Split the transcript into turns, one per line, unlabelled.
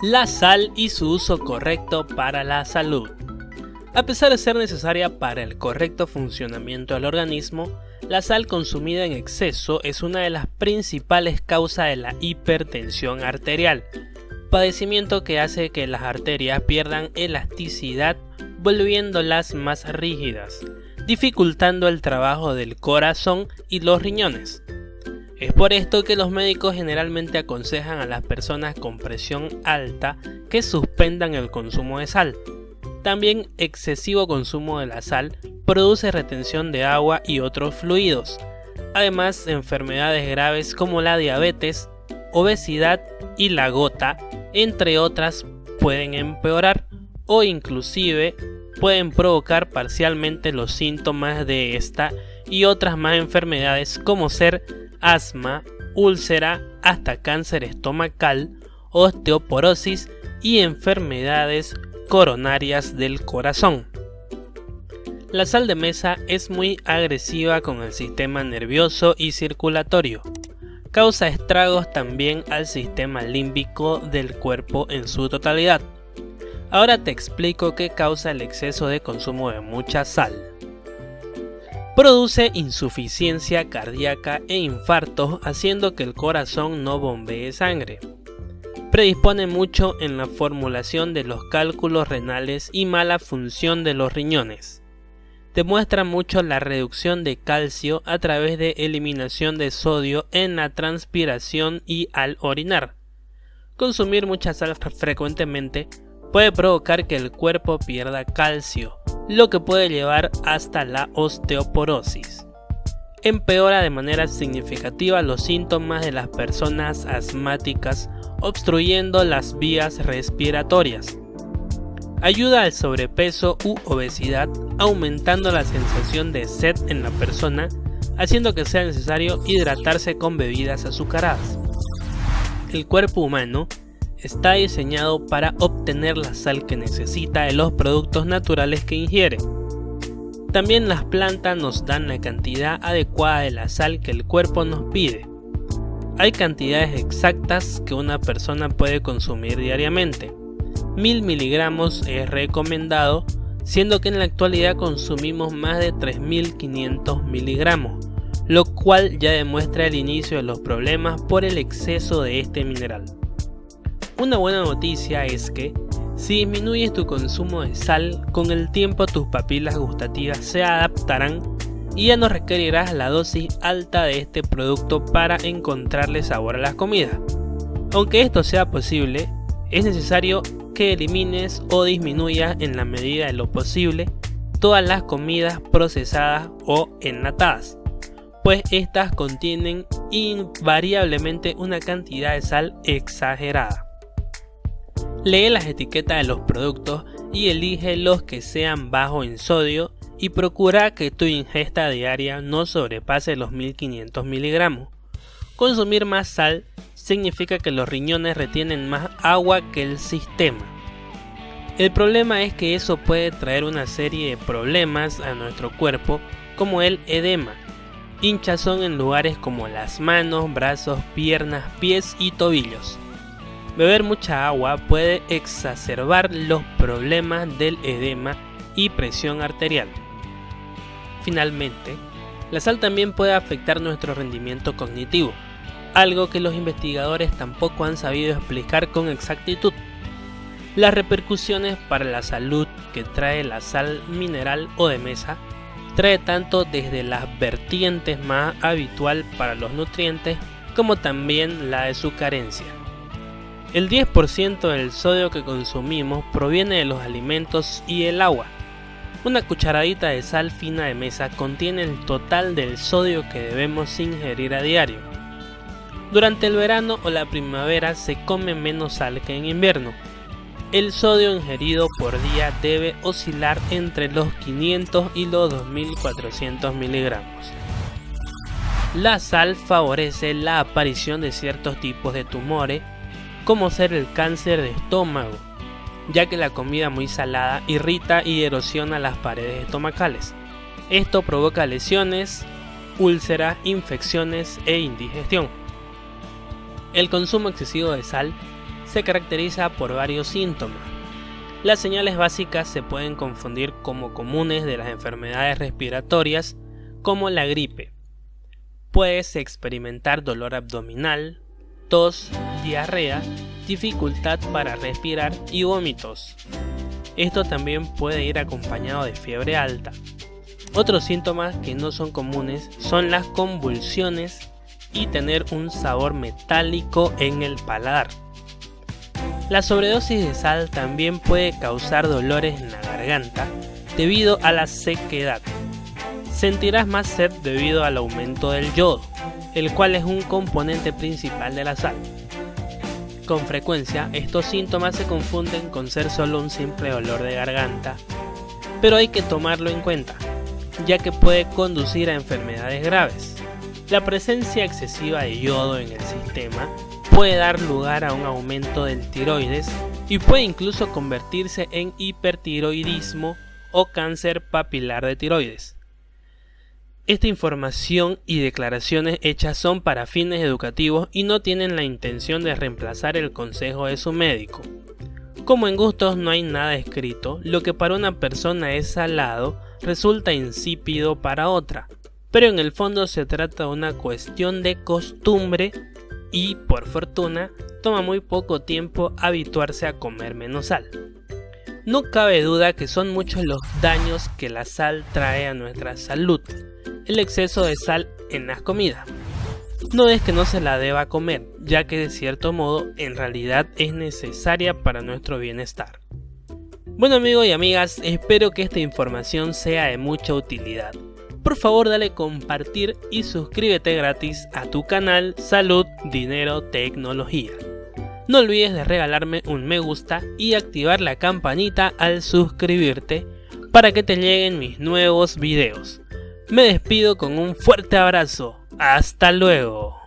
La sal y su uso correcto para la salud. A pesar de ser necesaria para el correcto funcionamiento del organismo, la sal consumida en exceso es una de las principales causas de la hipertensión arterial, padecimiento que hace que las arterias pierdan elasticidad, volviéndolas más rígidas, dificultando el trabajo del corazón y los riñones. Es por esto que los médicos generalmente aconsejan a las personas con presión alta que suspendan el consumo de sal. También excesivo consumo de la sal produce retención de agua y otros fluidos. Además, enfermedades graves como la diabetes, obesidad y la gota, entre otras, pueden empeorar o inclusive pueden provocar parcialmente los síntomas de esta y otras más enfermedades como ser asma, úlcera, hasta cáncer estomacal, osteoporosis y enfermedades coronarias del corazón. La sal de mesa es muy agresiva con el sistema nervioso y circulatorio. Causa estragos también al sistema límbico del cuerpo en su totalidad. Ahora te explico qué causa el exceso de consumo de mucha sal. Produce insuficiencia cardíaca e infartos, haciendo que el corazón no bombee sangre. Predispone mucho en la formulación de los cálculos renales y mala función de los riñones. Demuestra mucho la reducción de calcio a través de eliminación de sodio en la transpiración y al orinar. Consumir mucha sal frecuentemente puede provocar que el cuerpo pierda calcio, lo que puede llevar hasta la osteoporosis. Empeora de manera significativa los síntomas de las personas asmáticas, obstruyendo las vías respiratorias. Ayuda al sobrepeso u obesidad, aumentando la sensación de sed en la persona, haciendo que sea necesario hidratarse con bebidas azucaradas. El cuerpo humano está diseñado para obtener la sal que necesita de los productos naturales que ingiere. También las plantas nos dan la cantidad adecuada de la sal que el cuerpo nos pide. Hay cantidades exactas que una persona puede consumir diariamente. 1000 miligramos es recomendado, siendo que en la actualidad consumimos más de 3500 miligramos, lo cual ya demuestra el inicio de los problemas por el exceso de este mineral. Una buena noticia es que, si disminuyes tu consumo de sal, con el tiempo tus papilas gustativas se adaptarán y ya no requerirás la dosis alta de este producto para encontrarle sabor a las comidas. Aunque esto sea posible, es necesario que elimines o disminuyas en la medida de lo posible todas las comidas procesadas o enlatadas, pues estas contienen invariablemente una cantidad de sal exagerada. Lee las etiquetas de los productos y elige los que sean bajos en sodio y procura que tu ingesta diaria no sobrepase los 1500 miligramos. Consumir más sal significa que los riñones retienen más agua que el sistema. El problema es que eso puede traer una serie de problemas a nuestro cuerpo, como el edema, hinchazón en lugares como las manos, brazos, piernas, pies y tobillos. Beber mucha agua puede exacerbar los problemas del edema y presión arterial. Finalmente, la sal también puede afectar nuestro rendimiento cognitivo, algo que los investigadores tampoco han sabido explicar con exactitud. Las repercusiones para la salud que trae la sal mineral o de mesa trae tanto desde las vertientes más habitual para los nutrientes como también la de su carencia. El 10% del sodio que consumimos proviene de los alimentos y el agua. Una cucharadita de sal fina de mesa contiene el total del sodio que debemos ingerir a diario. Durante el verano o la primavera se come menos sal que en invierno. El sodio ingerido por día debe oscilar entre los 500 y los 2400 miligramos. La sal favorece la aparición de ciertos tipos de tumores, como ser el cáncer de estómago, ya que la comida muy salada irrita y erosiona las paredes estomacales. Esto provoca lesiones, úlceras, infecciones e indigestión. El consumo excesivo de sal se caracteriza por varios síntomas. Las señales básicas se pueden confundir como comunes de las enfermedades respiratorias, como la gripe. Puedes experimentar dolor abdominal, tos, diarrea, dificultad para respirar y vómitos. Esto también puede ir acompañado de fiebre alta. Otros síntomas que no son comunes son las convulsiones y tener un sabor metálico en el paladar. La sobredosis de sal también puede causar dolores en la garganta debido a la sequedad. Sentirás más sed debido al aumento del yodo, el cual es un componente principal de la sal. Con frecuencia, estos síntomas se confunden con ser solo un simple dolor de garganta, pero hay que tomarlo en cuenta, ya que puede conducir a enfermedades graves. La presencia excesiva de yodo en el sistema puede dar lugar a un aumento del tiroides y puede incluso convertirse en hipertiroidismo o cáncer papilar de tiroides. Esta información y declaraciones hechas son para fines educativos y no tienen la intención de reemplazar el consejo de su médico. Como en gustos no hay nada escrito, lo que para una persona es salado resulta insípido para otra, pero en el fondo se trata de una cuestión de costumbre y, por fortuna, toma muy poco tiempo habituarse a comer menos sal. No cabe duda que son muchos los daños que la sal trae a nuestra salud. El exceso de sal en las comidas. No es que no se la deba comer, ya que de cierto modo en realidad es necesaria para nuestro bienestar. Bueno amigos y amigas, espero que esta información sea de mucha utilidad. Por favor dale compartir y suscríbete gratis a tu canal Salud, Dinero, Tecnología. No olvides de regalarme un me gusta y activar la campanita al suscribirte para que te lleguen mis nuevos videos. Me despido con un fuerte abrazo. ¡Hasta luego!